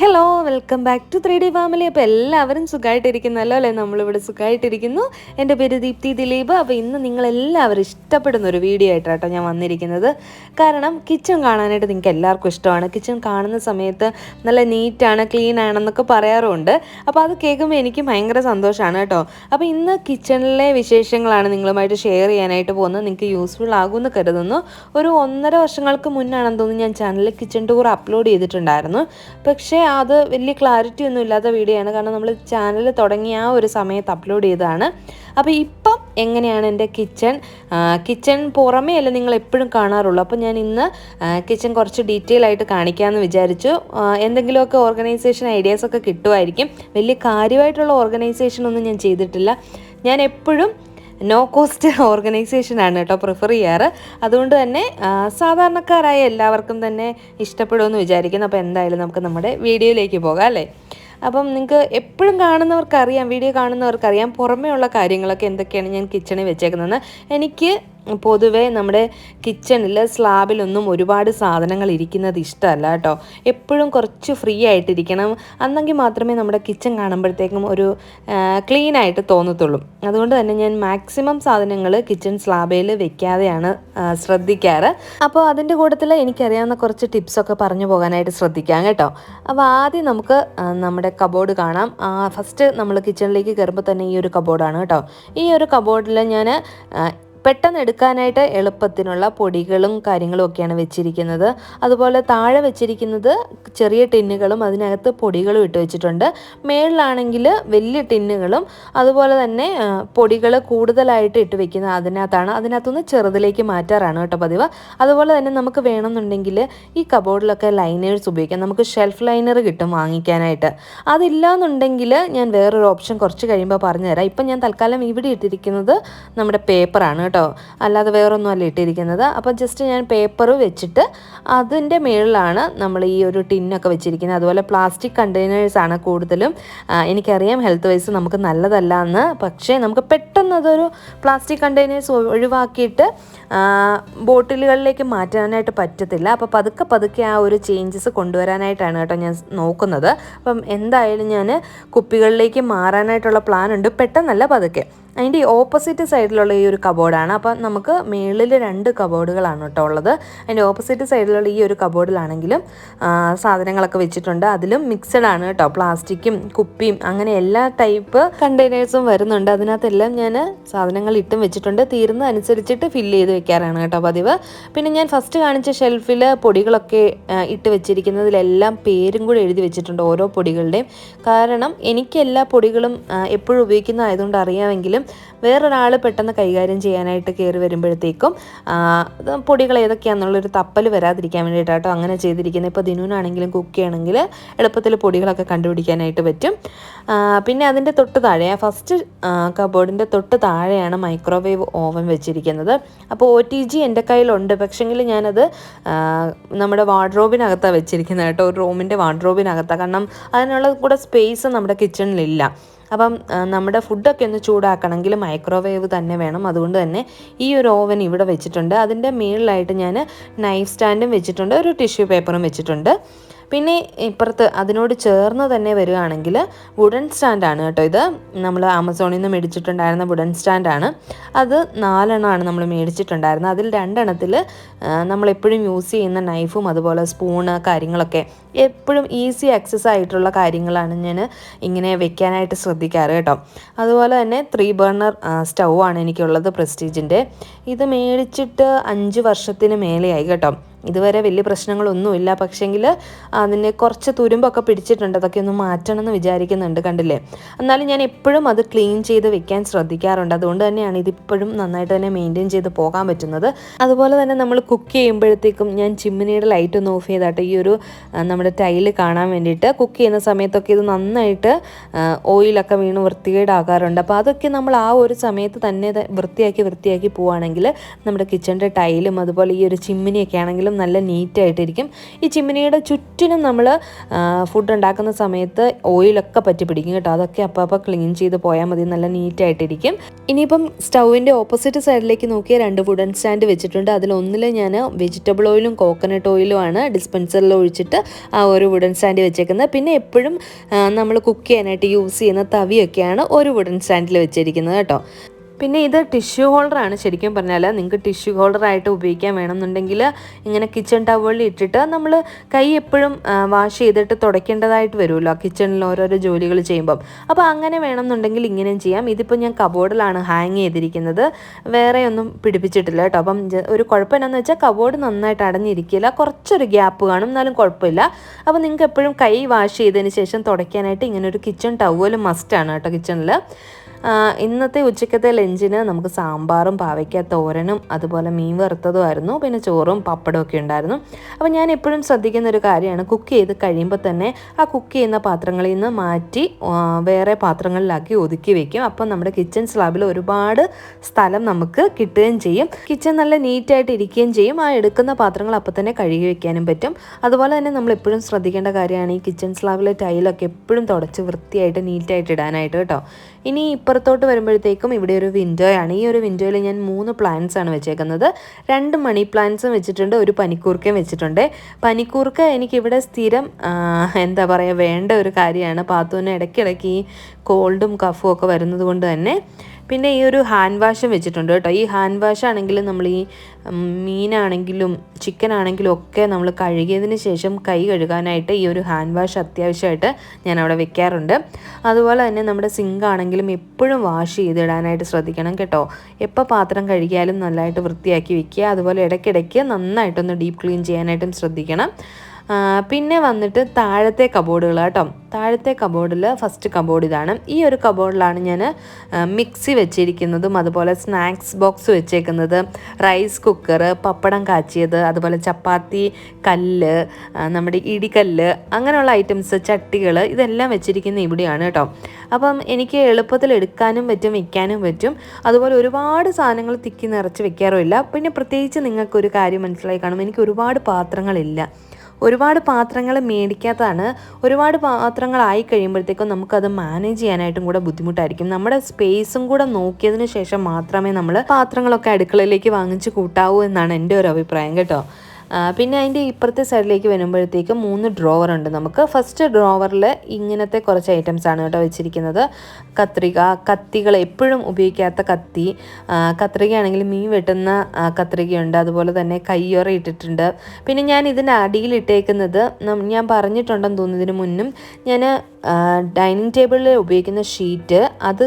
Hello welcome back to 3D family. അപ്പോൾ എല്ലാവരും സുഖമായിട്ടിരിക്കുന്നല്ലോ അല്ലേ? നമ്മളിവിടെ സുഖമായിട്ടിരിക്കുന്നു. എൻ്റെ പേര് ദീപ്തി ദിലീപ്. അപ്പോൾ ഇന്ന് നിങ്ങളെല്ലാവരും ഇഷ്ടപ്പെടുന്ന ഒരു വീഡിയോ ആയിട്ടാട്ടോ ഞാൻ വന്നിരിക്കുന്നത്. കാരണം കിച്ചൺ കാണാനായിട്ട് നിങ്ങൾക്ക് എല്ലാവർക്കും ഇഷ്ടമാണ്. കിച്ചൺ കാണുന്ന സമയത്ത് നല്ല നീറ്റാണ്, ക്ലീൻ ആണെന്നൊക്കെ പറയാറുമുണ്ട്. അപ്പോൾ അത് കേൾക്കുമ്പോൾ എനിക്ക് ഭയങ്കര സന്തോഷമാണ് കേട്ടോ. അപ്പോൾ ഇന്ന് കിച്ചണിലെ വിശേഷങ്ങളാണ് നിങ്ങളുമായിട്ട് ഷെയർ ചെയ്യാനായിട്ട് പോകുന്നത്. നിങ്ങൾക്ക് യൂസ്ഫുൾ ആകുമെന്ന് കരുതുന്നു. ഒരു 1.5 വർഷങ്ങൾക്ക് മുന്നാണെന്ന് തോന്നുന്നു ഞാൻ ചാനലിൽ കിച്ചൺ ടൂർ അപ്ലോഡ് ചെയ്തിട്ടുണ്ടായിരുന്നു. പക്ഷേ അത് വലിയ ക്ലാരിറ്റി ഒന്നും ഇല്ലാത്ത വീഡിയോ ആണ്. കാരണം നമ്മൾ ചാനൽ തുടങ്ങിയ ആ ഒരു സമയത്ത് അപ്ലോഡ് ചെയ്തതാണ്. അപ്പോൾ ഇപ്പം എങ്ങനെയാണ് എൻ്റെ കിച്ചൺ പുറമേ അല്ല നിങ്ങൾ എപ്പോഴും കാണാറുള്ളൂ. അപ്പോൾ ഞാൻ ഇന്ന് കിച്ചൺ കുറച്ച് ഡീറ്റെയിൽ ആയിട്ട് കാണിക്കാമെന്ന് വിചാരിച്ചു. എന്തെങ്കിലുമൊക്കെ ഓർഗനൈസേഷൻ ഐഡിയാസൊക്കെ കിട്ടുമായിരിക്കും. വലിയ കാര്യമായിട്ടുള്ള ഓർഗനൈസേഷനൊന്നും ഞാൻ ചെയ്തിട്ടില്ല. ഞാൻ എപ്പോഴും നോ കോസ്റ്റ് ഓർഗനൈസേഷനാണ് കേട്ടോ പ്രിഫർ ചെയ്യാറ്. അതുകൊണ്ട് തന്നെ സാധാരണക്കാരായ എല്ലാവർക്കും തന്നെ ഇഷ്ടപ്പെടുമെന്ന് വിചാരിക്കുന്നു. അപ്പോൾ എന്തായാലും നമുക്ക് നമ്മുടെ വീഡിയോയിലേക്ക് പോകാം അല്ലേ? അപ്പം നിങ്ങൾക്ക് എപ്പോഴും കാണുന്നവർക്കറിയാം, വീഡിയോ കാണുന്നവർക്കറിയാം പുറമേ ഉള്ള കാര്യങ്ങളൊക്കെ എന്തൊക്കെയാണ് ഞാൻ കിച്ചണിൽ വെച്ചേക്കുന്നത്. എനിക്ക് പൊതുവേ നമ്മുടെ കിച്ചണിൽ സ്ലാബിലൊന്നും ഒരുപാട് സാധനങ്ങൾ ഇരിക്കുന്നത് ഇഷ്ടമല്ല കേട്ടോ. എപ്പോഴും കുറച്ച് ഫ്രീ ആയിട്ടിരിക്കണം. അന്നെങ്കിൽ മാത്രമേ നമ്മുടെ കിച്ചൺ കാണുമ്പോഴത്തേക്കും ഒരു ക്ലീൻ ആയിട്ട് തോന്നത്തുള്ളൂ. അതുകൊണ്ട് തന്നെ ഞാൻ മാക്സിമം സാധനങ്ങൾ കിച്ചൺ സ്ലാബിൽ വെക്കാതെയാണ് ശ്രദ്ധിക്കാറ്. അപ്പോൾ അതിൻ്റെ കൂട്ടത്തിൽ എനിക്കറിയാവുന്ന കുറച്ച് ടിപ്സൊക്കെ പറഞ്ഞു പോകാനായിട്ട് ശ്രദ്ധിക്കാം കേട്ടോ. അപ്പോൾ ആദ്യം നമുക്ക് നമ്മുടെ കബോർഡ് കാണാം. ഫസ്റ്റ് നമ്മൾ കിച്ചണിലേക്ക് കയറുമ്പോൾ തന്നെ ഈ ഒരു കബോർഡാണ് കേട്ടോ. ഈ ഒരു കബോർഡിൽ ഞാൻ പെട്ടെന്ന് എടുക്കാനായിട്ട് എളുപ്പത്തിനുള്ള പൊടികളും കാര്യങ്ങളും ഒക്കെയാണ് വെച്ചിരിക്കുന്നത്. അതുപോലെ താഴെ വെച്ചിരിക്കുന്നത് ചെറിയ ടിന്നുകളും അതിനകത്ത് പൊടികളും ഇട്ട് വെച്ചിട്ടുണ്ട്. മേളിലാണെങ്കിൽ വലിയ ടിന്നുകളും അതുപോലെ തന്നെ പൊടികൾ കൂടുതലായിട്ട് ഇട്ട് വെക്കുന്ന അതിനകത്തുനിന്ന് ചെറുതിലേക്ക് മാറ്റാറാണ് കേട്ടോ പതിവ്. അതുപോലെ തന്നെ നമുക്ക് വേണമെന്നുണ്ടെങ്കിൽ ഈ കബോർഡിലൊക്കെ ലൈനേഴ്സ് ഉപയോഗിക്കാം. നമുക്ക് ഷെൽഫ് ലൈനർ കിട്ടും വാങ്ങിക്കാനായിട്ട്. അതില്ലാന്നുണ്ടെങ്കിൽ ഞാൻ വേറൊരു ഓപ്ഷൻ കുറച്ച് കഴിയുമ്പോൾ പറഞ്ഞുതരാം. ഇപ്പം ഞാൻ തൽക്കാലം ഇവിടെ ഇട്ടിരിക്കുന്നത് നമ്മുടെ പേപ്പറാണ് കേട്ടോ, അല്ലാതെ വേറൊന്നും അല്ല ഇട്ടിരിക്കുന്നത്. അപ്പോൾ ജസ്റ്റ് ഞാൻ പേപ്പർ വെച്ചിട്ട് അതിൻ്റെ മുകളിലാണ് നമ്മൾ ഈ ഒരു ടിന്നൊക്കെ വെച്ചിരിക്കുന്നത്. അതുപോലെ പ്ലാസ്റ്റിക് കണ്ടെയ്നേഴ്സാണ് കൂടുതലും. എനിക്കറിയാം ഹെൽത്ത് വൈസ് നമുക്ക് നല്ലതല്ല എന്ന്, പക്ഷേ നമുക്ക് പെട്ടെന്ന് അതൊരു പ്ലാസ്റ്റിക് കണ്ടെയ്നേഴ്സ് ഒഴിവാക്കിയിട്ട് ബോട്ടിലുകളിലേക്ക് മാറ്റാനായിട്ട് പറ്റത്തില്ല. അപ്പോൾ പതുക്കെ ആ ഒരു ചേഞ്ചസ് കൊണ്ടുവരാനായിട്ടാണ് കേട്ടോ ഞാൻ നോക്കുന്നത്. അപ്പം എന്തായാലും ഞാൻ കുപ്പികളിലേക്ക് മാറാനായിട്ടുള്ള പ്ലാൻ ഉണ്ട്. പെട്ടെന്നല്ല, പതുക്കെ. അതിൻ്റെ ഓപ്പോസിറ്റ് സൈഡിലുള്ള ഈ ഒരു കബോർഡാണ്. അപ്പം നമുക്ക് മുകളിൽ 2 കബോർഡുകളാണ് കേട്ടോ ഉള്ളത്. അതിൻ്റെ ഓപ്പോസിറ്റ് സൈഡിലുള്ള ഈ ഒരു കബോർഡിലാണെങ്കിലും സാധനങ്ങളൊക്കെ വെച്ചിട്ടുണ്ട്. അതിലും മിക്സഡ് ആണ് കേട്ടോ, പ്ലാസ്റ്റിക്കും കുപ്പിയും അങ്ങനെ എല്ലാ ടൈപ്പ് കണ്ടെയ്നേഴ്സും വരുന്നുണ്ട്. അതിനകത്തെല്ലാം ഞാൻ സാധനങ്ങൾ ഇട്ടും വെച്ചിട്ടുണ്ട്. തീരുന്ന അനുസരിച്ചിട്ട് ഫില്ല് ചെയ്ത് വെക്കാറാണ് കേട്ടോ പതിവ്. പിന്നെ ഞാൻ ഫസ്റ്റ് കാണിച്ച ഷെൽഫിൽ പൊടികളൊക്കെ ഇട്ട് വെച്ചിരിക്കുന്നതിലെല്ലാം പേരും കൂടി എഴുതി വെച്ചിട്ടുണ്ട്, ഓരോ പൊടികളുടെയും. കാരണം എനിക്ക് എല്ലാ പൊടികളും എപ്പോഴും ഉപയോഗിക്കുന്നതായതുകൊണ്ട് അറിയാമെങ്കിലും വേറൊരാൾ പെട്ടെന്ന് കൈകാര്യം ചെയ്യാനായിട്ട് കയറി വരുമ്പോഴത്തേക്കും പൊടികൾ ഏതൊക്കെയാണെന്നുള്ളൊരു തപ്പൽ വരാതിരിക്കാൻ വേണ്ടിയിട്ടാട്ടോ അങ്ങനെ ചെയ്തിരിക്കുന്നത്. ഇപ്പോൾ ദിനുവിനാണെങ്കിലും കുക്കിയാണെങ്കിൽ എളുപ്പത്തിൽ പൊടികളൊക്കെ കണ്ടുപിടിക്കാനായിട്ട് പറ്റും. പിന്നെ അതിൻ്റെ തൊട്ട് താഴെ ഫസ്റ്റ് കബോർഡിൻ്റെ തൊട്ട് താഴെയാണ് മൈക്രോവേവ് ഓവൻ വെച്ചിരിക്കുന്നത്. അപ്പോൾ OTG എൻ്റെ കയ്യിലുണ്ട്, പക്ഷേങ്കിൽ ഞാനത് നമ്മുടെ വാർഡ്രോബിനകത്താണ് വെച്ചിരിക്കുന്നത് കേട്ടോ, ഒരു റൂമിൻ്റെ വാർഡ്രോബിനകത്താണ്. കാരണം അതിനുള്ള കൂടെ സ്പേസ് നമ്മുടെ കിച്ചണിലില്ല. അപ്പം നമ്മുടെ ഫുഡൊക്കെ ഒന്ന് ചൂടാക്കണമെങ്കിൽ മൈക്രോവേവ് തന്നെ വേണം. അതുകൊണ്ട് തന്നെ ഈ ഒരു ഓവൻ ഇവിടെ വെച്ചിട്ടുണ്ട്. അതിൻ്റെ മുകളിലായിട്ട് ഞാൻ നൈഫ് സ്റ്റാൻഡും വെച്ചിട്ടുണ്ട്, ഒരു ടിഷ്യൂ പേപ്പറും വെച്ചിട്ടുണ്ട്. പിന്നെ ഇപ്പുറത്ത് അതിനോട് ചേർന്ന് തന്നെ വരികയാണെങ്കിൽ വുഡൻ സ്റ്റാൻഡാണ് കേട്ടോ. ഇത് നമ്മൾ ആമസോണിൽ നിന്ന് മേടിച്ചിട്ടുണ്ടായിരുന്ന വുഡൻ സ്റ്റാൻഡാണ്. അത് 4 എണ്ണമാണ് നമ്മൾ മേടിച്ചിട്ടുണ്ടായിരുന്നത്. അതിൽ 2 എണ്ണത്തിൽ നമ്മളെപ്പോഴും യൂസ് ചെയ്യുന്ന നൈഫും അതുപോലെ സ്പൂണ് കാര്യങ്ങളൊക്കെ എപ്പോഴും ഈസി ആക്സസ് ആയിട്ടുള്ള കാര്യങ്ങളാണ് ഞാൻ ഇങ്ങനെ വെക്കാനായിട്ട് ശ്രദ്ധിക്കാറ് കേട്ടോ. അതുപോലെ തന്നെ 3 ബർണർ സ്റ്റൗ ആണ് എനിക്കുള്ളത്, പ്രസ്റ്റീജിൻ്റെ. ഇത് മേടിച്ചിട്ട് 5 വർഷത്തിന് മേലെയായി കേട്ടോ. ഇതുവരെ വലിയ പ്രശ്നങ്ങളൊന്നുമില്ല. പക്ഷേങ്കിൽ അതിന് കുറച്ച് തുരുമ്പൊക്കെ പിടിച്ചിട്ടുണ്ട്. അതൊക്കെ ഒന്ന് മാറ്റണം എന്ന് വിചാരിക്കുന്നുണ്ട്, കണ്ടില്ലേ? എന്നാലും ഞാൻ എപ്പോഴും അത് ക്ലീൻ ചെയ്ത് വെക്കാൻ ശ്രദ്ധിക്കാറുണ്ട്. അതുകൊണ്ട് തന്നെയാണ് ഇതിപ്പോഴും നന്നായിട്ട് തന്നെ മെയിൻറ്റെയിൻ ചെയ്ത് പോകാൻ പറ്റുന്നത്. അതുപോലെ തന്നെ നമ്മൾ കുക്ക് ചെയ്യുമ്പോഴത്തേക്കും ഞാൻ ചിമ്മിനിയുടെ ലൈറ്റ് ഒന്ന് ഓഫ് ചെയ്താട്ടെ ഈ ഒരു നമ്മുടെ ടൈല് കാണാൻ വേണ്ടിയിട്ട്. കുക്ക് ചെയ്യുന്ന സമയത്തൊക്കെ ഇത് നന്നായിട്ട് ഓയിലൊക്കെ വീണ് വൃത്തികേടാകാറുണ്ട്. അപ്പോൾ അതൊക്കെ നമ്മൾ ആ ഒരു സമയത്ത് തന്നെ വൃത്തിയാക്കി പോവുകയാണെങ്കിൽ നമ്മുടെ കിച്ചണിൻ്റെ ടൈലും അതുപോലെ ഈ ഒരു ചിമ്മിനിയൊക്കെ ആണെങ്കിലും ആണെങ്കിലും നല്ല നീറ്റായിട്ടിരിക്കും. ഈ ചിമ്മിനിയുടെ ചുറ്റിനും നമ്മൾ ഫുഡ് ഉണ്ടാക്കുന്ന സമയത്ത് ഓയിലൊക്കെ പറ്റി പിടിക്കും കേട്ടോ. അതൊക്കെ അപ്പോൾ ക്ലീൻ ചെയ്ത് പോയാൽ മതി, നല്ല നീറ്റായിട്ടിരിക്കും. ഇനിയിപ്പം സ്റ്റൗവിൻ്റെ ഓപ്പോസിറ്റ് സൈഡിലേക്ക് നോക്കിയാൽ 2 വുഡൻ സ്റ്റാൻഡ് വെച്ചിട്ടുണ്ട്. അതിലൊന്നിൽ ഞാൻ വെജിറ്റബിൾ ഓയിലും കോക്കനട്ട് ഓയിലുമാണ് ഡിസ്പെൻസറിൽ ഒഴിച്ചിട്ട് ആ ഒരു വുഡൻ സ്റ്റാൻഡ് വെച്ചേക്കുന്നത്. പിന്നെ എപ്പോഴും നമ്മൾ കുക്ക് ചെയ്യാനായിട്ട് യൂസ് ചെയ്യുന്ന തവിയൊക്കെയാണ് ഒരു വുഡൻ സ്റ്റാൻഡിൽ വെച്ചിരിക്കുന്നത് കേട്ടോ. പിന്നെ ഇത് ടിഷ്യൂ ഹോൾഡറാണ്. ശരിക്കും പറഞ്ഞാൽ നിങ്ങൾക്ക് ടിഷ്യൂ ഹോൾഡറായിട്ട് ഉപയോഗിക്കാൻ വേണമെന്നുണ്ടെങ്കിൽ ഇങ്ങനെ കിച്ചൺ ടവലിൽ ഇട്ടിട്ട് നമ്മൾ കൈ എപ്പോഴും വാഷ് ചെയ്തിട്ട് തുടയ്ക്കേണ്ടതായിട്ട് വരുമല്ലോ കിച്ചണിൽ ഓരോരോ ജോലികൾ ചെയ്യുമ്പം. അപ്പോൾ അങ്ങനെ വേണമെന്നുണ്ടെങ്കിൽ ഇങ്ങനെയും ചെയ്യാം. ഇതിപ്പോൾ ഞാൻ കബോർഡിലാണ് ഹാങ് ചെയ്തിരിക്കുന്നത്, വേറെ ഒന്നും പിടിപ്പിച്ചിട്ടില്ല കേട്ടോ. അപ്പം ഒരു കുഴപ്പം എന്നാന്ന് വെച്ചാൽ കബോർഡ് നന്നായിട്ട് അടഞ്ഞിരിക്കില്ല, കുറച്ചൊരു ഗ്യാപ്പ് കാണും, എന്നാലും കുഴപ്പമില്ല. അപ്പോൾ നിങ്ങൾക്ക് എപ്പോഴും കൈ വാഷ് ചെയ്തതിന് ശേഷം തുടയ്ക്കാനായിട്ട് ഇങ്ങനെ ഒരു കിച്ചൺ ടവൽ മസ്റ്റാണ് കേട്ടോ കിച്ചണിൽ. ഇന്നത്തെ ഉച്ചക്കത്തെ ലഞ്ചിന് നമുക്ക് സാമ്പാറും പാവയ്ക്ക തോരനും അതുപോലെ മീൻ വറുത്തതുമായിരുന്നു. പിന്നെ ചോറും പപ്പടവും ഒക്കെ ഉണ്ടായിരുന്നു. അപ്പോൾ ഞാൻ എപ്പോഴും ശ്രദ്ധിക്കുന്ന ഒരു കാര്യമാണ്, കുക്ക് ചെയ്ത് കഴിയുമ്പോൾ തന്നെ ആ കുക്ക് ചെയ്യുന്ന പാത്രങ്ങളിൽ നിന്ന് മാറ്റി വേറെ പാത്രങ്ങളിലാക്കി ഒതുക്കി വെക്കും. അപ്പം നമ്മുടെ കിച്ചൺ സ്ലാബിൽ ഒരുപാട് സ്ഥലം നമുക്ക് കിട്ടുകയും ചെയ്യും. കിച്ചൺ നല്ല നീറ്റായിട്ട് ഇരിക്കുകയും ചെയ്യും. ആ എടുക്കുന്ന പാത്രങ്ങൾ അപ്പം തന്നെ കഴുകി വെക്കാനും പറ്റും. അതുപോലെ തന്നെ നമ്മൾ എപ്പോഴും ശ്രദ്ധിക്കേണ്ട കാര്യമാണ് ഈ കിച്ചൺ സ്ലാബിലെ ടൈലൊക്കെ എപ്പോഴും തുടച്ച് വൃത്തിയായിട്ട് നീറ്റായിട്ട് ഇടാനായിട്ട് കേട്ടോ. ഇനി ഇപ്പുറത്തോട്ട് വരുമ്പോഴത്തേക്കും ഇവിടെ ഒരു വിൻഡോയാണ്. ഈ ഒരു വിൻഡോയിൽ ഞാൻ 3 പ്ലാന്റ്സ് ആണ് വെച്ചേക്കുന്നത്. 2 മണി പ്ലാന്റ്സും വെച്ചിട്ടുണ്ട്, ഒരു പനിക്കൂർക്കയും വെച്ചിട്ടുണ്ട്. പനിക്കൂർക്ക എനിക്കിവിടെ സ്ഥിരം എന്താ പറയുക വേണ്ട ഒരു കാര്യമാണ്. പാത്തുവിന് ഇടയ്ക്കിടയ്ക്ക് ഈ കോൾഡും കഫും ഒക്കെ വരുന്നത് കൊണ്ട് തന്നെ. പിന്നെ ഈ ഒരു ഹാൻഡ് വാഷും വെച്ചിട്ടുണ്ട് കേട്ടോ. ഈ ഹാൻഡ് വാഷ് ആണെങ്കിൽ നമ്മൾ ഈ മീനാണെങ്കിലും ചിക്കൻ ആണെങ്കിലും ഒക്കെ നമ്മൾ കഴുകിയതിന് ശേഷം കൈ കഴുകാനായിട്ട് ഈ ഒരു ഹാൻഡ് വാഷ് അത്യാവശ്യമായിട്ട് ഞാൻ അവിടെ വെക്കാറുണ്ട്. അതുപോലെ തന്നെ നമ്മുടെ സിങ്ക് ആണെങ്കിലും എപ്പോഴും വാഷ് ചെയ്തിടാനായിട്ട് ശ്രദ്ധിക്കണം കേട്ടോ. എപ്പോൾ പാത്രം കഴുകിയാലും നല്ലതായിട്ട് വൃത്തിയാക്കി വെക്കുക. അതുപോലെ ഇടയ്ക്കിടയ്ക്ക് നന്നായിട്ടൊന്ന് ഡീപ്പ് ക്ലീൻ ചെയ്യാനായിട്ടും ശ്രദ്ധിക്കണം. പിന്നെ വന്നിട്ട് താഴത്തെ കബോർഡുകൾ കേട്ടോ. താഴത്തെ കബോർഡിൽ ഫസ്റ്റ് കബോർഡ് ഇതാണ്. ഈ ഒരു കബോർഡിലാണ് ഞാൻ മിക്സി വെച്ചിരിക്കുന്നതും അതുപോലെ സ്നാക്സ് ബോക്സ് വെച്ചേക്കുന്നത്, റൈസ് കുക്കർ, പപ്പടം കാച്ചിയത്, അതുപോലെ ചപ്പാത്തി കല്ല്, നമ്മുടെ ഇടിക്കല്ല്, അങ്ങനെയുള്ള ഐറ്റംസ്, ചട്ടികൾ, ഇതെല്ലാം വെച്ചിരിക്കുന്നത് ഇവിടെയാണ് കേട്ടോ. അപ്പം എനിക്ക് എളുപ്പത്തിൽ എടുക്കാനും പറ്റും, വയ്ക്കാനും പറ്റും. അതുപോലെ ഒരുപാട് സാധനങ്ങൾ തിക്കി നിറച്ച് വെക്കാറുമില്ല. പിന്നെ പ്രത്യേകിച്ച് നിങ്ങൾക്കൊരു കാര്യം മനസ്സിലായി കാണും, എനിക്ക് ഒരുപാട് പാത്രങ്ങളില്ല. ഒരുപാട് പാത്രങ്ങൾ മേടിക്കാത്തതാണ്. ഒരുപാട് പാത്രങ്ങളായി കഴിയുമ്പോഴത്തേക്കും നമുക്കത് മാനേജ് ചെയ്യാനായിട്ടും കൂടെ ബുദ്ധിമുട്ടായിരിക്കും. നമ്മുടെ സ്പേസും കൂടെ നോക്കിയതിന് ശേഷം മാത്രമേ നമ്മൾ പാത്രങ്ങളൊക്കെ അടുക്കളയിലേക്ക് വാങ്ങിച്ച് കൂട്ടാവൂ എന്നാണ് എൻ്റെ ഒരു അഭിപ്രായം കേട്ടോ. പിന്നെ അതിൻ്റെ ഇപ്പുറത്തെ സൈഡിലേക്ക് വരുമ്പോഴത്തേക്കും 3 ഡ്രോവർ ഉണ്ട് നമുക്ക്. ഫസ്റ്റ് ഡ്രോവറിൽ ഇങ്ങനത്തെ കുറച്ച് ഐറ്റംസാണ് കേട്ടോ വെച്ചിരിക്കുന്നത്. കത്രിക, കത്തികൾ, എപ്പോഴും ഉപയോഗിക്കാത്ത കത്തി, കത്രികയാണെങ്കിൽ മീൻ വെട്ടുന്ന കത്രികയുണ്ട്. അതുപോലെ തന്നെ കയ്യൊറ ഇട്ടിട്ടുണ്ട്. പിന്നെ ഞാൻ ഇതിൻ്റെ അടിയിലിട്ടേക്കുന്നത് ഞാൻ പറഞ്ഞിട്ടുണ്ടെന്ന് തോന്നുന്നതിന് മുന്നും ഞാൻ ഡൈനിങ് ടേബിളിൽ ഉപയോഗിക്കുന്ന ഷീറ്റ് അത്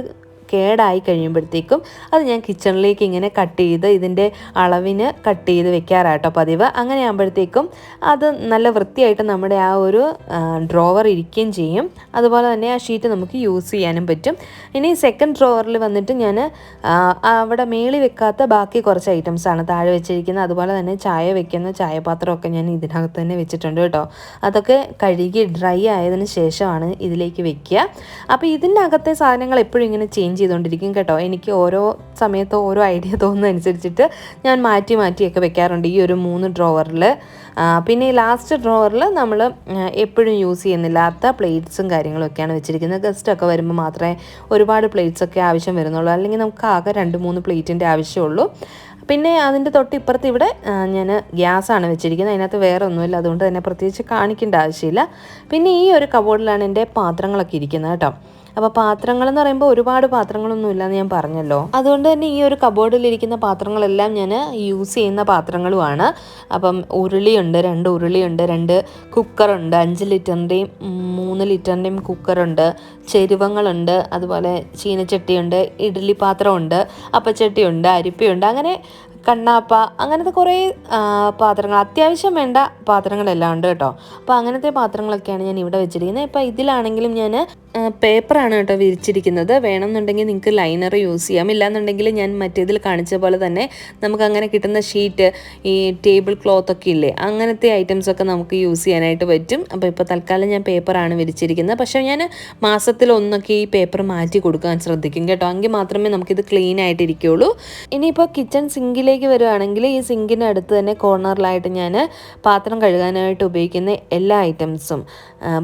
കേടായി കഴിയുമ്പോഴത്തേക്കും അത് ഞാൻ കിച്ചണിലേക്ക് ഇങ്ങനെ കട്ട് ചെയ്ത് ഇതിൻ്റെ അളവിന് കട്ട് ചെയ്ത് വെക്കാറാട്ടോ പതിവ്. അങ്ങനെ ആകുമ്പോഴത്തേക്കും അത് നല്ല വൃത്തിയായിട്ട് നമ്മുടെ ആ ഒരു ഡ്രോവർ ഇരിക്കുകയും ചെയ്യും. അതുപോലെ തന്നെ ആ ഷീറ്റ് നമുക്ക് യൂസ് ചെയ്യാനും പറ്റും. ഇനി സെക്കൻഡ് ഡ്രോവറിൽ വന്നിട്ട് ഞാൻ അവിടെ മേളി വെക്കാത്ത ബാക്കി കുറച്ച് ഐറ്റംസാണ് താഴെ വെച്ചിരിക്കുന്നത്. അതുപോലെ തന്നെ ചായ വെക്കുന്ന ചായപാത്രമൊക്കെ ഞാൻ ഇതിനകത്ത് തന്നെ വെച്ചിട്ടുണ്ട് കേട്ടോ. അതൊക്കെ കഴുകി ഡ്രൈ ആയതിനു ശേഷമാണ് ഇതിലേക്ക് വെക്കുക. അപ്പോൾ ഇതിൻ്റെ അകത്തെ സാധനങ്ങൾ എപ്പോഴും ഇങ്ങനെ ചേഞ്ച് ചെയ്തുകൊണ്ടിരിക്കും കേട്ടോ. എനിക്ക് ഓരോ സമയത്ത് ഓരോ ഐഡിയ തോന്നുന്നതനുസരിച്ചിട്ട് ഞാൻ മാറ്റിയൊക്കെ വെക്കാറുണ്ട് ഈ ഒരു 3 ഡ്രോവറിൽ. പിന്നെ ഈ ലാസ്റ്റ് ഡ്രോവറിൽ നമ്മൾ എപ്പോഴും യൂസ് ചെയ്യുന്നില്ലാത്ത പ്ലേറ്റ്സും കാര്യങ്ങളൊക്കെയാണ് വെച്ചിരിക്കുന്നത്. ഗസ്റ്റൊക്കെ വരുമ്പോൾ മാത്രമേ ഒരുപാട് പ്ലേറ്റ്സൊക്കെ ആവശ്യം വരുന്നുള്ളൂ, അല്ലെങ്കിൽ നമുക്ക് ആകെ 2-3 പ്ലേറ്റിൻ്റെ ആവശ്യമുള്ളൂ. പിന്നെ അതിൻ്റെ തൊട്ടിപ്പുറത്ത് ഇവിടെ ഞാൻ ഗ്യാസാണ് വെച്ചിരിക്കുന്നത്. അതിനകത്ത് വേറെ ഒന്നുമില്ല, അതുകൊണ്ട് തന്നെ പ്രത്യേകിച്ച് കാണിക്കേണ്ട ആവശ്യമില്ല. പിന്നെ ഈ ഒരു കബോർഡിലാണ് എൻ്റെ പാത്രങ്ങളൊക്കെ ഇരിക്കുന്നത് കേട്ടോ. അപ്പോൾ പാത്രങ്ങളെന്ന് പറയുമ്പോൾ ഒരുപാട് പാത്രങ്ങളൊന്നും ഇല്ലയെന്ന് ഞാൻ പറഞ്ഞല്ലോ. അതുകൊണ്ട് തന്നെ ഈ ഒരു കബോർഡിലിരിക്കുന്ന പാത്രങ്ങളെല്ലാം ഞാൻ യൂസ് ചെയ്യുന്ന പാത്രങ്ങളുമാണ്. അപ്പം ഉരുളിയുണ്ട്, 2 ഉരുളിയുണ്ട്, 2 കുക്കറുണ്ട്, 5 ലിറ്ററിൻ്റെയും 3 ലിറ്ററിൻ്റെയും കുക്കറുണ്ട്, ചെരുവങ്ങളുണ്ട്, അതുപോലെ ചീനച്ചട്ടിയുണ്ട്, ഇഡ്ഡലി പാത്രമുണ്ട്, അപ്പച്ചട്ടിയുണ്ട്, അരിപ്പയുണ്ട്, അങ്ങനെ കണ്ണാപ്പ, അങ്ങനത്തെ കുറേ പാത്രങ്ങൾ, അത്യാവശ്യം വേണ്ട പാത്രങ്ങളെല്ലാം ഉണ്ട് കേട്ടോ. അപ്പോൾ അങ്ങനത്തെ പാത്രങ്ങളൊക്കെയാണ് ഞാൻ ഇവിടെ വെച്ചിരിക്കുന്നത്. ഇപ്പോൾ ഇതിലാണെങ്കിലും ഞാൻ പേപ്പറാണ് കേട്ടോ വിരിച്ചിരിക്കുന്നത്. വേണമെന്നുണ്ടെങ്കിൽ നിങ്ങൾക്ക് ലൈനർ യൂസ് ചെയ്യാം, ഇല്ലാന്നുണ്ടെങ്കിൽ ഞാൻ മറ്റേതിൽ കാണിച്ച പോലെ തന്നെ നമുക്ക് അങ്ങനെ കിട്ടുന്ന ഷീറ്റ്, ഈ ടേബിൾ ക്ലോത്തൊക്കെ ഇല്ലേ, അങ്ങനത്തെ ഐറ്റംസൊക്കെ നമുക്ക് യൂസ് ചെയ്യാനായിട്ട് പറ്റും. അപ്പോൾ ഇപ്പോൾ തൽക്കാലം ഞാൻ പേപ്പറാണ് വിരിച്ചിരിക്കുന്നത്. പക്ഷേ ഞാൻ മാസത്തിലൊന്നൊക്കെ ഈ പേപ്പർ മാറ്റി കൊടുക്കാൻ ശ്രദ്ധിക്കും കേട്ടോ. എങ്കിൽ മാത്രമേ നമുക്കിത് ക്ലീൻ ആയിട്ടിരിക്കുകയുള്ളൂ. ഇനിയിപ്പോൾ കിച്ചൺ സിങ്കിലേക്ക് സിങ്കിലേക്ക് വരുവാണെങ്കിൽ ഈ സിങ്കിന് അടുത്ത് തന്നെ കോർണറിലായിട്ട് ഞാൻ പാത്രം കഴുകാനായിട്ട് ഉപയോഗിക്കുന്ന എല്ലാ ഐറ്റംസും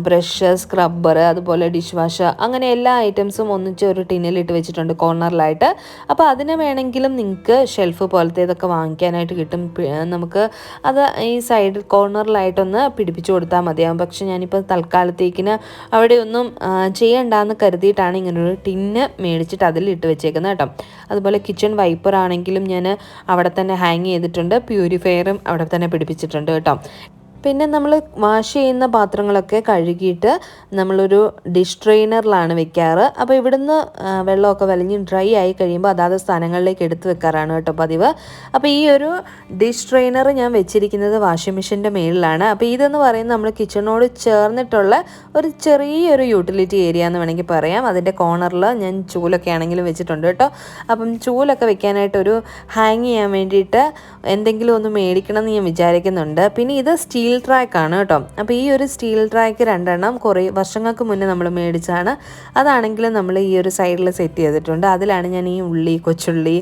ബ്രഷ്, സ്ക്രബ്ബർ, അതുപോലെ ഡിഷ് വാഷ്, അങ്ങനെ എല്ലാ ഐറ്റംസും ഒന്നിച്ച് ഒരു ടിന്നിലിട്ട് വെച്ചിട്ടുണ്ട് കോർണറിലായിട്ട്. അപ്പോൾ അതിന് വേണമെങ്കിലും നിങ്ങൾക്ക് ഷെൽഫ് പോലത്തെ ഇതൊക്കെ വാങ്ങിക്കാനായിട്ട് കിട്ടും. നമുക്ക് അത് ഈ സൈഡിൽ കോർണറിലായിട്ടൊന്ന് പിടിപ്പിച്ചു കൊടുത്താൽ മതിയാകും. പക്ഷെ ഞാനിപ്പോൾ തൽക്കാലത്തേക്കിന് അവിടെ ഒന്നും ചെയ്യണ്ടെന്ന് കരുതിയിട്ടാണ് ഇങ്ങനൊരു ടിന്ന് മേടിച്ചിട്ട് അതിലിട്ട് വെച്ചേക്കുന്നത് കേട്ടോ. അതുപോലെ കിച്ചൺ വൈപ്പർ ആണെങ്കിലും ഞാൻ അവിടെ തന്നെ ഹാങ് ചെയ്തിട്ടുണ്ട്. പ്യൂരിഫയറും അവിടെ തന്നെ പിടിപ്പിച്ചിട്ടുണ്ട് കേട്ടോ. പിന്നെ നമ്മൾ വാഷ് ചെയ്യുന്ന പാത്രങ്ങളൊക്കെ കഴുകിയിട്ട് നമ്മളൊരു ഡിഷ് ട്രെയിനറിലാണ് വെക്കാറ്. അപ്പോൾ ഇവിടുന്ന് വെള്ളമൊക്കെ വലിഞ്ഞ് ഡ്രൈ ആയി കഴിയുമ്പോൾ അതാത് സ്ഥാനങ്ങളിലേക്ക് എടുത്ത് വെക്കാറാണ് കേട്ടോ പതിവ്. അപ്പോൾ ഈ ഒരു ഡിഷ് ട്രെയിനർ ഞാൻ വെച്ചിരിക്കുന്നത് വാഷിംഗ് മെഷീൻ്റെ മേളിലാണ്. അപ്പോൾ ഇതെന്ന് പറയുന്നത് നമ്മൾ കിച്ചണോട് ചേർന്നിട്ടുള്ള ഒരു ചെറിയൊരു യൂട്ടിലിറ്റി ഏരിയ എന്ന് വേണമെങ്കിൽ പറയാം. അതിൻ്റെ കോർണറിൽ ഞാൻ ചൂലൊക്കെ ആണെങ്കിലും വെച്ചിട്ടുണ്ട് കേട്ടോ. അപ്പം ചൂലൊക്കെ വെക്കാനായിട്ടൊരു ഹാങ് ചെയ്യാൻ വേണ്ടിയിട്ട് എന്തെങ്കിലും ഒന്ന് മേടിക്കണം എന്ന് ഞാൻ വിചാരിക്കുന്നുണ്ട്. പിന്നെ ഇത് സ്റ്റീൽ ട്രാക്കാണ് കേട്ടോ. അപ്പോൾ ഈ ഒരു സ്റ്റീൽ ട്രാക്ക് 2 എണ്ണം കുറേ വർഷങ്ങൾക്ക് മുന്നേ നമ്മൾ മേടിച്ചാണ്. അതാണെങ്കിൽ നമ്മൾ ഈ ഒരു സൈഡിൽ സെറ്റ് ചെയ്തിട്ടുണ്ട്. അതിലാണ് ഞാൻ ഈ ഉള്ളി, കൊച്ചുള്ളി,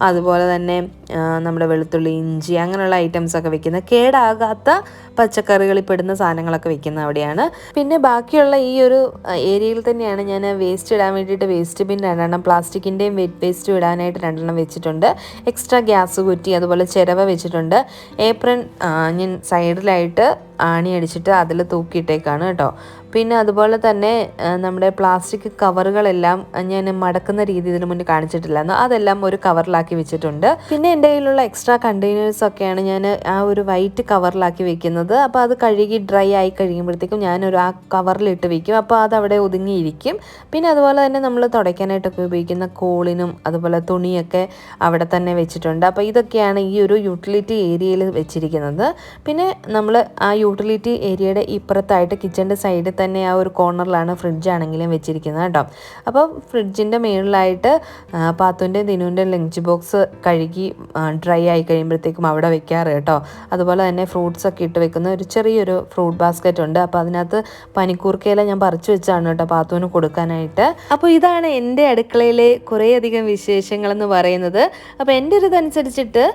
അതുപോലെ തന്നെ നമ്മുടെ വെളുത്തുള്ളി, ഇഞ്ചി, അങ്ങനെയുള്ള ഐറ്റംസൊക്കെ വെക്കുന്നത്. കേടാകാത്ത പച്ചക്കറികളിൽ പെടുന്ന സാധനങ്ങളൊക്കെ വെക്കുന്നത് അവിടെയാണ്. പിന്നെ ബാക്കിയുള്ള ഈ ഒരു ഏരിയയിൽ തന്നെയാണ് ഞാൻ വേസ്റ്റ് ഇടാൻ വേണ്ടിയിട്ട് വേസ്റ്റ് ബിൻ 2 എണ്ണം, പ്ലാസ്റ്റിക്കിൻ്റെയും വെറ്റ് വേസ്റ്റും ഇടാനായിട്ട് 2 എണ്ണം വെച്ചിട്ടുണ്ട്. എക്സ്ട്രാ ഗ്യാസ് കുറ്റി, അതുപോലെ ചിരവ വെച്ചിട്ടുണ്ട്. ഏപ്രൺ ഞാൻ സൈഡിലായിട്ട് ആണി അടിച്ചിട്ട് അതിൽ തൂക്കിയിട്ടേക്കാണ് കേട്ടോ. പിന്നെ അതുപോലെ തന്നെ നമ്മുടെ പ്ലാസ്റ്റിക് കവറുകളെല്ലാം ഞാൻ മടക്കുന്ന രീതി ഇതിന് മുന്നേ കാണിച്ചിട്ടില്ലായിരുന്നു. അതെല്ലാം ഒരു കവറിലാക്കി വെച്ചിട്ടുണ്ട്. പിന്നെ എൻ്റെ കയ്യിലുള്ള എക്സ്ട്രാ കണ്ടെയ്നേഴ്സൊക്കെയാണ് ഞാൻ ആ ഒരു വൈറ്റ് കവറിലാക്കി വെക്കുന്നത്. അപ്പോൾ അത് കഴുകി ഡ്രൈ ആയി കഴിയുമ്പോഴത്തേക്കും ഞാനൊരു ആ കവറിലിട്ട് വെക്കും. അപ്പോൾ അതവിടെ ഒതുങ്ങിയിരിക്കും. പിന്നെ അതുപോലെ തന്നെ നമ്മൾ തുടയ്ക്കാനായിട്ടൊക്കെ ഉപയോഗിക്കുന്ന കോളിനും അതുപോലെ തുണിയൊക്കെ അവിടെ തന്നെ വെച്ചിട്ടുണ്ട്. അപ്പോൾ ഇതൊക്കെയാണ് ഈ ഒരു യൂട്ടിലിറ്റി ഏരിയയിൽ വെച്ചിരിക്കുന്നത്. പിന്നെ നമ്മൾ ആ യൂട്ടിലിറ്റി ഏരിയയുടെ ഇപ്പുറത്തായിട്ട് കിച്ചൻ്റെ സൈഡിൽ തന്നെ ആ ഒരു കോർണറിലാണ് ഫ്രിഡ്ജാണെങ്കിലും വെച്ചിരിക്കുന്നത് കേട്ടോ. അപ്പോൾ ഫ്രിഡ്ജിൻ്റെ മുകളിലായിട്ട് പാത്തുൻ്റെ ദിനുവിൻ്റെ ലഞ്ച് ബോക്സ് കഴുകി ഡ്രൈ ആയി കഴിയുമ്പോഴത്തേക്കും അവിടെ വെക്കാറ് കേട്ടോ. അതുപോലെ തന്നെ ഫ്രൂട്ട്സൊക്കെ ഇട്ട് വെക്കുന്ന ഒരു ചെറിയൊരു ഫ്രൂട്ട് ബാസ്ക്കറ്റ് ഉണ്ട്. അപ്പോൾ അതിനകത്ത് പനിക്കൂർക്കയില ഞാൻ പറിച്ചു വെച്ചാണ് കേട്ടോ പാത്തുവിന് കൊടുക്കാനായിട്ട്. അപ്പോൾ ഇതാണ് എൻ്റെ അടുക്കളയിലെ കുറേയധികം വിശേഷങ്ങളെന്ന് പറയുന്നത്. അപ്പോൾ എൻ്റെ ഒരു ഇതനുസരിച്ചിട്ട്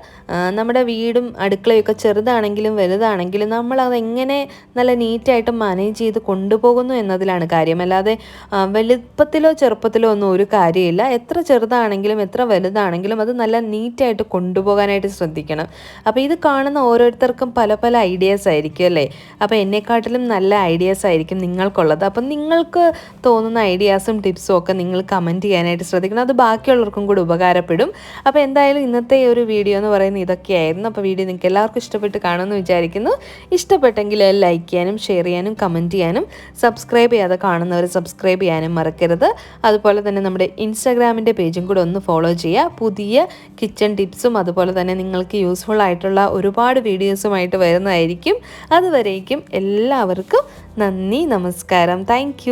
നമ്മുടെ വീടും അടുക്കളയൊക്കെ ചെറുതാണെങ്കിലും വലുതാണെങ്കിലും നമ്മളത് എങ്ങനെ നല്ല നീറ്റായിട്ട് മാനേജ് ചെയ്ത് കൊണ്ടുപോകുന്നു എന്നതിലാണ് കാര്യം. അല്ലാതെ വലുപ്പത്തിലോ ചെറുപ്പത്തിലോ ഒന്നും ഒരു കാര്യമില്ല. എത്ര ചെറുതാണെങ്കിലും എത്ര വലുതാണെങ്കിലും അത് നല്ല നീറ്റായിട്ട് കൊണ്ടുപോകാനായിട്ട് ശ്രദ്ധിക്കണം. അപ്പോൾ ഇത് കാണുന്ന ഓരോരുത്തർക്കും പല പല ഐഡിയാസ് ആയിരിക്കും അല്ലേ. അപ്പോൾ എന്നെക്കാട്ടിലും നല്ല ഐഡിയാസ് ആയിരിക്കും നിങ്ങൾക്കുള്ളത്. അപ്പം നിങ്ങൾക്ക് തോന്നുന്ന ഐഡിയാസും ടിപ്സും ഒക്കെ നിങ്ങൾ കമൻറ്റ് ചെയ്യാനായിട്ട് ശ്രദ്ധിക്കണം. അത് ബാക്കിയുള്ളവർക്കും കൂടി ഉപകാരപ്പെടും. അപ്പോൾ എന്തായാലും ഇന്നത്തെ ഒരു വീഡിയോ എന്ന് പറയുന്നത് ഇതൊക്കെയായിരുന്നു. അപ്പോൾ വീഡിയോ നിങ്ങൾക്ക് എല്ലാവർക്കും ഇഷ്ടപ്പെട്ട് കാണുമെന്ന് വിചാരിക്കുന്നു. ഇഷ്ടപ്പെട്ടെങ്കിൽ ലൈക്ക് ചെയ്യാനും ഷെയർ ചെയ്യാനും കമൻറ്റ് ചെയ്യാനും സബ്സ്ക്രൈബ് ചെയ്യാതെ കാണുന്നവർ സബ്സ്ക്രൈബ് ചെയ്യാനും മറക്കരുത്. അതുപോലെ തന്നെ നമ്മുടെ ഇൻസ്റ്റാഗ്രാമിൻ്റെ പേജും കൂടെ ഒന്ന് ഫോളോ ചെയ്യുക. പുതിയ കിച്ചൺ ടിപ്സും അതുപോലെ തന്നെ നിങ്ങൾക്ക് യൂസ്ഫുൾ ആയിട്ടുള്ള ഒരുപാട് വീഡിയോസുമായിട്ട് വരുന്നതായിരിക്കും. അതുവരേക്കും എല്ലാവർക്കും നന്ദി, നമസ്കാരം. താങ്ക്